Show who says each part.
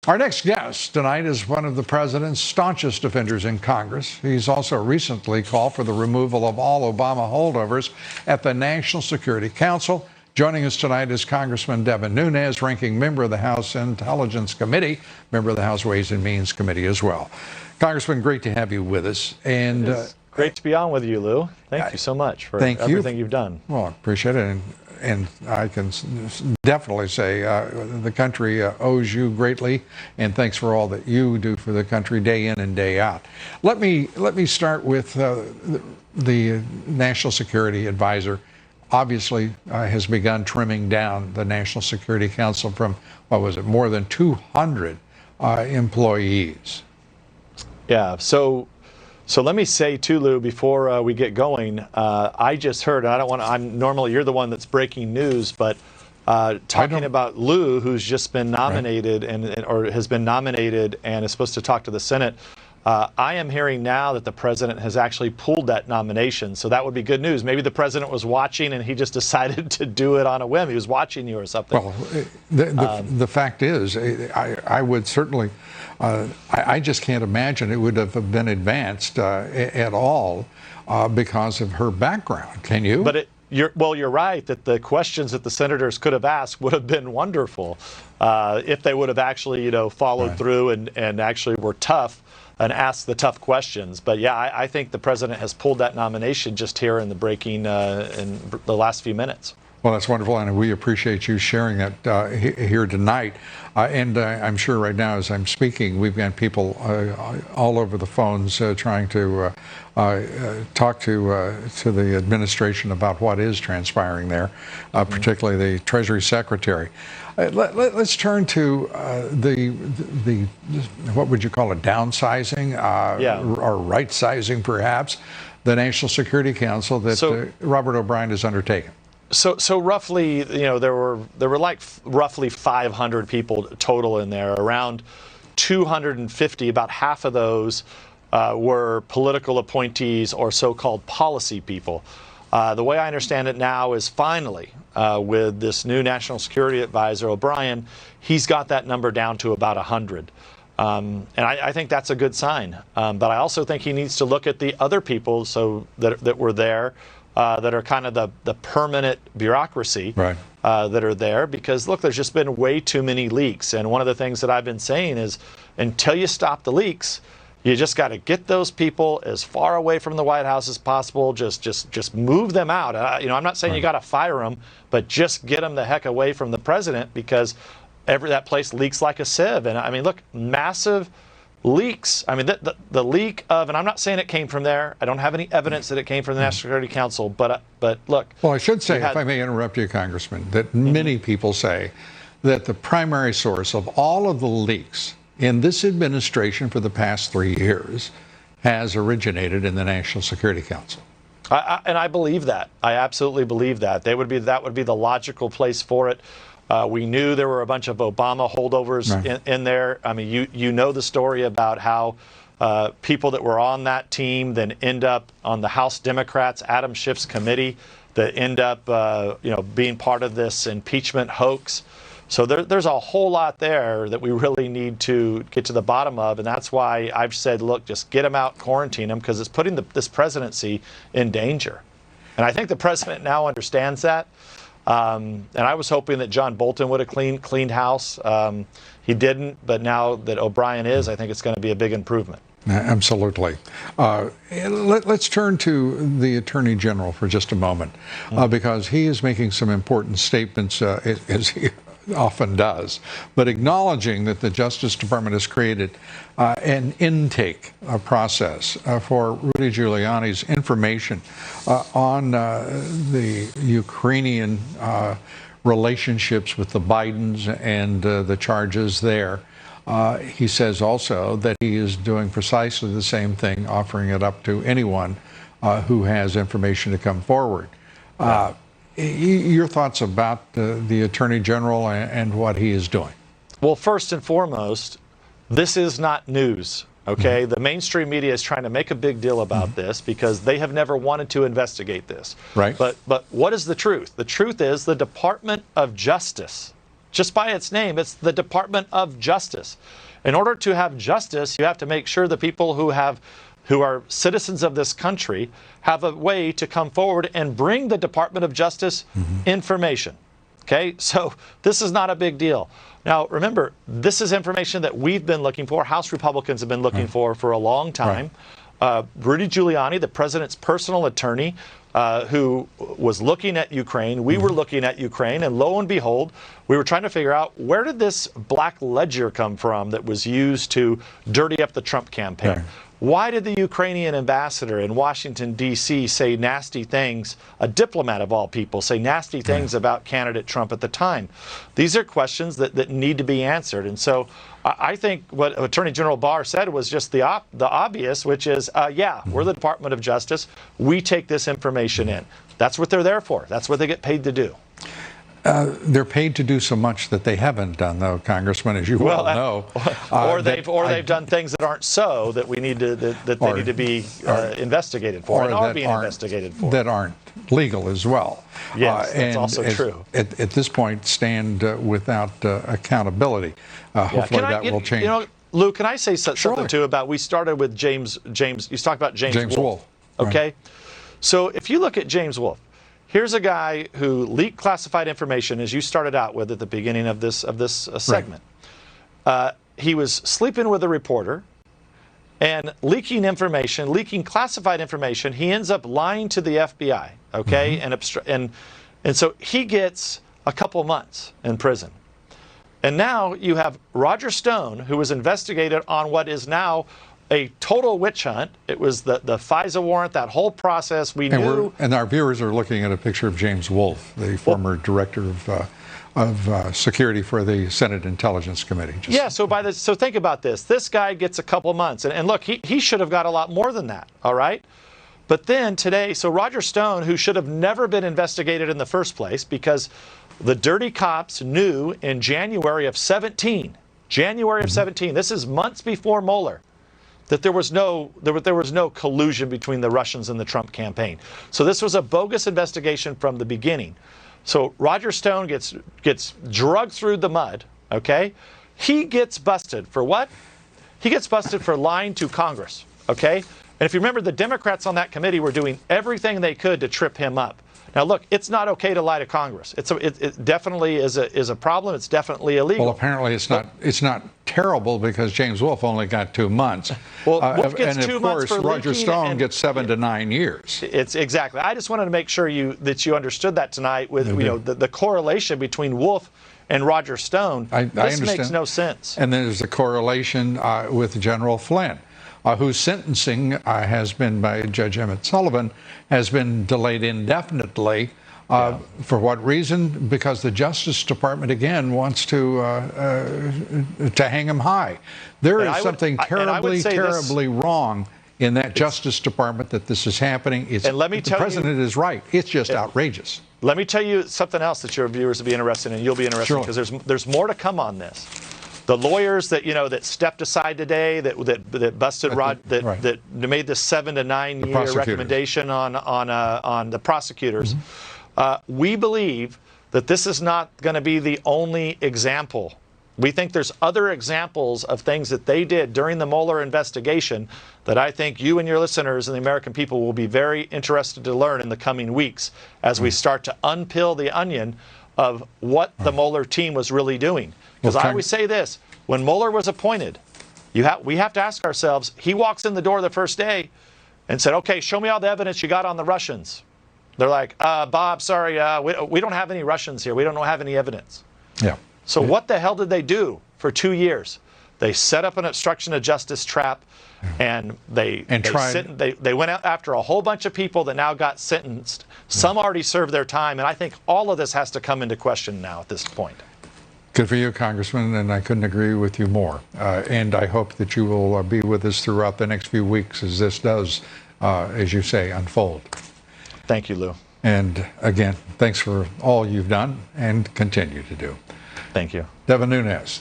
Speaker 1: Our next guest tonight is one of the president's staunchest defenders in Congress. He's also recently called for the removal of all Obama holdovers at the National Security Council. Joining us tonight is Congressman Devin Nunes, ranking member of the House Intelligence Committee, member of the House Ways and Means Committee as well. Congressman, great to have you with us. And
Speaker 2: great to be on with you, Lou. Thank you so much for everything you've done.
Speaker 1: Well, I appreciate it. And I can definitely say the country owes you greatly, and thanks for all that you do for the country day in and day out. Let me start with the National Security Advisor. Obviously has begun trimming down the National Security Council from, what was it, more than 200 employees.
Speaker 2: Yeah, so let me say too, Lou, before we get going, I just heard, and I don't want to, normally you're the one that's breaking news, but talking about Lou, who's just been nominated or has been nominated and is supposed to talk to the Senate. I am hearing now that the president has actually pulled that nomination, so that would be good news. Maybe the president was watching and he just decided to do it on a whim. He was watching you or something.
Speaker 1: Well, the fact is, I would certainly, I just can't imagine it would have been advanced at all because of her background. Can you?
Speaker 2: But you're right that the questions that the senators could have asked would have been wonderful if they would have actually, followed through and actually were tough and asked the tough questions. But yeah, I think the president has pulled that nomination just here in the breaking in the last few minutes.
Speaker 1: Well, that's wonderful, and we appreciate you sharing that here tonight. And I'm sure right now, as I'm speaking, we've got people all over the phones trying to talk to the administration about what is transpiring there, particularly the Treasury Secretary. Let's turn to the what would you call it, downsizing or right-sizing, perhaps, the National Security Council that Robert O'Brien has undertaken.
Speaker 2: So roughly, there were like roughly 500 people total in there. Around 250, about half of those were political appointees or so-called policy people. The way I understand it now is finally, with this new National Security Advisor, O'Brien, he's got that number down to about 100. And I think that's a good sign. But I also think he needs to look at the other people that were there, that are kind of the permanent bureaucracy that are there. Because, look, there's just been way too many leaks. And one of the things that I've been saying is, until you stop the leaks, you just got to get those people as far away from the White House as possible. Just move them out. I'm not saying you got to fire them, but just get them the heck away from the president, because that place leaks like a sieve. And I mean, look, massive leaks. I mean, the leak of, and I'm not saying it came from there. I don't have any evidence that it came from the National Security Council. But look.
Speaker 1: Well, I should say, if I may interrupt you, Congressman, that many people say that the primary source of all of the leaks in this administration for the past 3 years has originated in the National Security Council.
Speaker 2: And I believe that. I absolutely believe that. That would be the logical place for it. We knew there were a bunch of Obama holdovers in there. I mean, you know the story about how people that were on that team then end up on the House Democrats, Adam Schiff's committee, that end up being part of this impeachment hoax. So there's a whole lot there that we really need to get to the bottom of, and that's why I've said, look, just get them out, quarantine them, because it's putting this presidency in danger. And I think the president now understands that. And I was hoping that John Bolton would have cleaned house. He didn't, but now that O'Brien is, I think it's going to be a big improvement.
Speaker 1: Absolutely. Let's turn to the Attorney General for just a moment, because he is making some important statements, as he often does, but acknowledging that the Justice Department has created an intake process for Rudy Giuliani's information on the Ukrainian relationships with the Bidens and the charges there. He says also that he is doing precisely the same thing, offering it up to anyone who has information to come forward. Your thoughts about the Attorney General and what he is doing?
Speaker 2: Well, first and foremost, this is not news. Okay, the mainstream media is trying to make a big deal about this because they have never wanted to investigate this.
Speaker 1: Right.
Speaker 2: But what is the truth? The truth is the Department of Justice just by its name. It's the Department of Justice. In order to have justice, you have to make sure the people who are citizens of this country have a way to come forward and bring the Department of Justice information. Okay, so this is not a big deal. Now, remember, this is information that we've been looking for, House Republicans have been looking for a long time. Rudy Giuliani, the president's personal attorney, who was looking at Ukraine, we were looking at Ukraine, and lo and behold, we were trying to figure out, where did this black ledger come from that was used to dirty up the Trump campaign? Why did the Ukrainian ambassador in Washington, D.C. say nasty things, a diplomat of all people, say nasty things about candidate Trump at the time? These are questions that need to be answered. And so I think what Attorney General Barr said was just the obvious, which is, yeah, we're the Department of Justice. We take this information in. That's what they're there for. That's what they get paid to do.
Speaker 1: They're paid to do so much that they haven't done, though, Congressman, as you well know.
Speaker 2: Or they've done things that aren't so that we need to they need to be investigated for, and are being investigated for.
Speaker 1: That aren't legal as well.
Speaker 2: Yes, that's also true.
Speaker 1: At this point, stand without accountability. Hopefully that will change.
Speaker 2: You know, Lou, can I say something too about? We started with James. You talked about James Wolfe. Okay,
Speaker 1: right.
Speaker 2: So if you look at James Wolfe. Here's a guy who leaked classified information, as you started out with at the beginning of this segment. Right. He was sleeping with a reporter and leaking information, leaking classified information. He ends up lying to the FBI, okay? And so he gets a couple months in prison. And now you have Roger Stone, who was investigated on what is now a total witch hunt. It was the FISA warrant, that whole process.
Speaker 1: And our viewers are looking at a picture of James Wolfe, the former director of security for the Senate Intelligence Committee. So
Speaker 2: think about this. This guy gets a couple months, and look, he should have got a lot more than that. All right. But then today, so Roger Stone, who should have never been investigated in the first place, because the dirty cops knew in January of 17, this is months before Mueller, that there was no collusion between the Russians and the Trump campaign. So this was a bogus investigation from the beginning. So Roger Stone gets dragged through the mud, okay? He gets busted for what? He gets busted for lying to Congress, okay? And if you remember, the Democrats on that committee were doing everything they could to trip him up. Now, look, it's not okay to lie to Congress. It definitely is a problem. It's definitely illegal.
Speaker 1: Well, apparently it's not terrible, because James Wolfe only got 2 months.
Speaker 2: Well, Wolfe gets
Speaker 1: and
Speaker 2: 2 months for
Speaker 1: of course, Roger Stone gets 7 to 9 years.
Speaker 2: It's exactly. I just wanted to make sure that you understood that tonight with the correlation between Wolfe and Roger Stone.
Speaker 1: I
Speaker 2: this
Speaker 1: understand.
Speaker 2: Makes no sense.
Speaker 1: And then there's a correlation with General Flynn, whose sentencing has been, by Judge Emmett Sullivan, has been delayed indefinitely. For what reason? Because the Justice Department, again, wants to hang him high. There is something terribly wrong in that Justice Department that this is happening.
Speaker 2: And let me
Speaker 1: the president is right. It's just outrageous.
Speaker 2: Let me tell you something else that your viewers will be interested in. You'll be interested because there's more to come on this. The lawyers that stepped aside today, that busted that made this 7 to 9 year recommendation on the prosecutors. We believe that this is not going to be the only example. We think there's other examples of things that they did during the Mueller investigation that I think you and your listeners and the American people will be very interested to learn in the coming weeks as we start to unpeel the onion of what the Mueller team was really doing. Because I always say this, when Mueller was appointed, we have to ask ourselves, he walks in the door the first day and said, okay, show me all the evidence you got on the Russians. They're like, Bob, sorry, we don't have any Russians here. We don't have any evidence.
Speaker 1: Yeah.
Speaker 2: So what the hell did they do for 2 years? They set up an obstruction of justice trap, and they went out after a whole bunch of people that now got sentenced. Some already served their time, and I think all of this has to come into question now at this point.
Speaker 1: Good for you, Congressman, and I couldn't agree with you more. And I hope that you will be with us throughout the next few weeks as this does, as you say, unfold.
Speaker 2: Thank you, Lou.
Speaker 1: And again, thanks for all you've done and continue to do.
Speaker 2: Thank you.
Speaker 1: Devin Nunes.